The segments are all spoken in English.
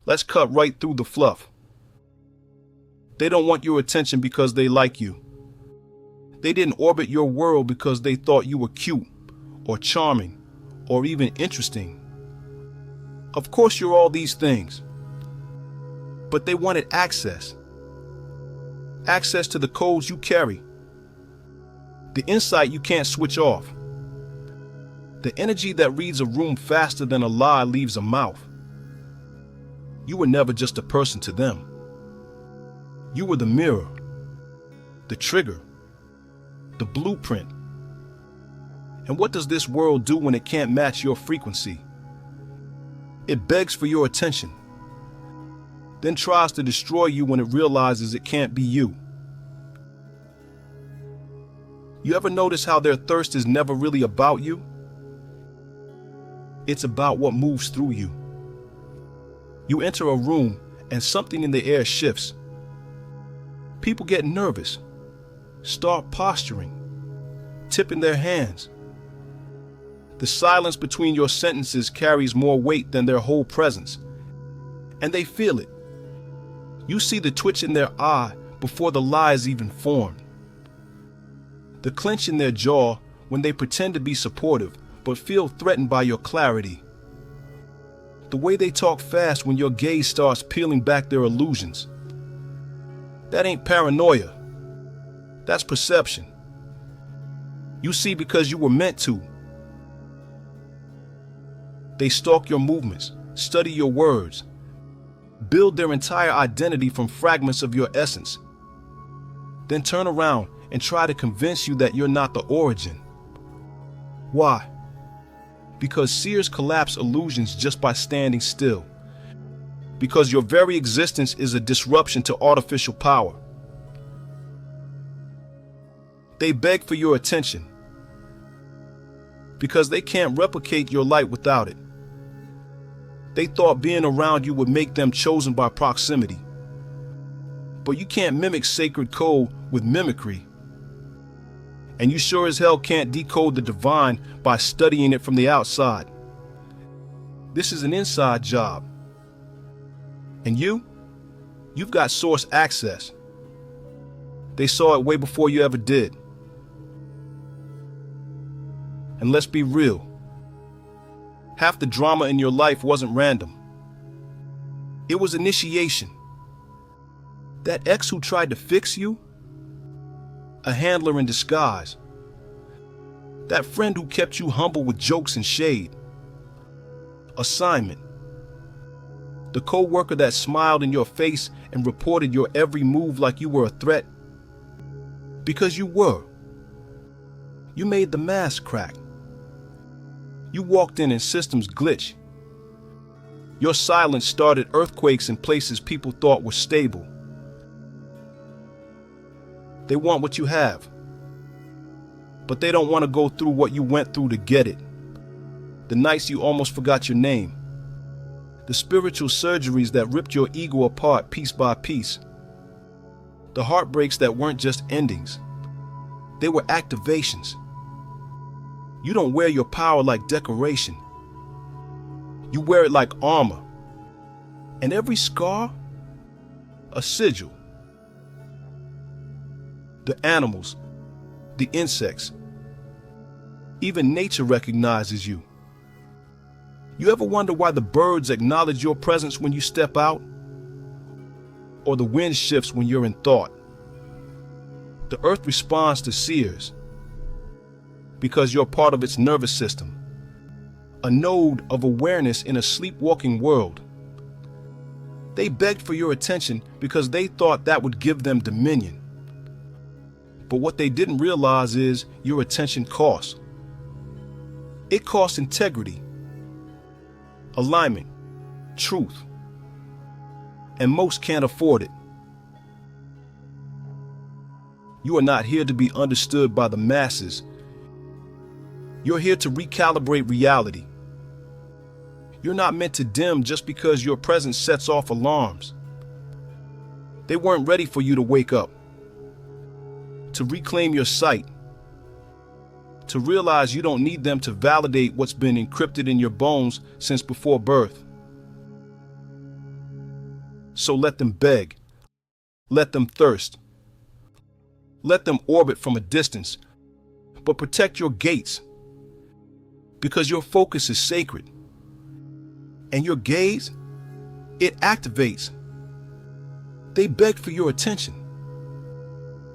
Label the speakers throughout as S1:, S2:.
S1: Let's cut right through the fluff. They don't want your attention because they like you. They didn't orbit your world because they thought you were cute, or charming, or even interesting. Of course you're all these things. But they wanted access. Access to the codes you carry. The insight you can't switch off. The energy that reads a room faster than a lie leaves a mouth. You were never just a person to them. You were the mirror, the trigger, the blueprint. And what does this world do when it can't match your frequency? It begs for your attention, then tries to destroy you when it realizes it can't be you. You ever notice how their thirst is never really about you? It's about what moves through you. You enter a room and something in the air shifts. People get nervous, start posturing, tipping their hands. The silence between your sentences carries more weight than their whole presence, and they feel it. You see the twitch in their eye before the lie is even formed. The clench in their jaw when they pretend to be supportive but feel threatened by your clarity. The way they talk fast when your gaze starts peeling back their illusions. That ain't paranoia. That's perception. You see because you were meant to. They stalk your movements, study your words, build their entire identity from fragments of your essence, then turn around and try to convince you that you're not the origin. Why? Because Seers collapse illusions just by standing still. Because your very existence is a disruption to artificial power. They beg for your attention because they can't replicate your light without it. They thought being around you would make them chosen by proximity. But you can't mimic sacred code with mimicry. And you sure as hell can't decode the divine by studying it from the outside. This is an inside job. And you've got source access. They saw it way before you ever did. And let's be real. Half the drama in your life wasn't random. It was initiation. That ex who tried to fix you? A handler in disguise. That friend who kept you humble with jokes and shade. Assignment. The co-worker that smiled in your face and reported your every move like you were a threat. Because you were. You made the mask crack. You walked in and systems glitch. Your silence started earthquakes in places people thought were stable. They want what you have, but they don't want to go through what you went through to get it. The nights you almost forgot your name. The spiritual surgeries that ripped your ego apart piece by piece. The heartbreaks that weren't just endings. They were activations. You don't wear your power like decoration. You wear it like armor. And every scar, a sigil. The animals, the insects, even nature recognizes you. You ever wonder why the birds acknowledge your presence when you step out? Or the wind shifts when you're in thought? The earth responds to Seers because you're part of its nervous system, a node of awareness in a sleepwalking world. They begged for your attention because they thought that would give them dominion. But what they didn't realize is your attention costs. It costs integrity, alignment, truth, and most can't afford it. You are not here to be understood by the masses. You're here to recalibrate reality. You're not meant to dim just because your presence sets off alarms. They weren't ready for you to wake up, to reclaim your sight, to realize you don't need them to validate what's been encrypted in your bones since before birth. So let them beg. Let them thirst. Let them orbit from a distance, but protect your gates, because your focus is sacred. And your gaze, it activates. They beg for your attention,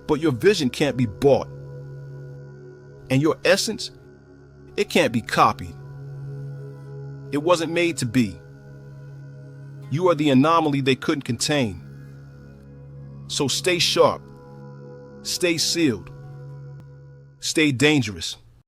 S1: but your vision can't be bought. And your essence, it can't be copied. It wasn't made to be. You are the anomaly they couldn't contain. So stay sharp, stay sealed, stay dangerous.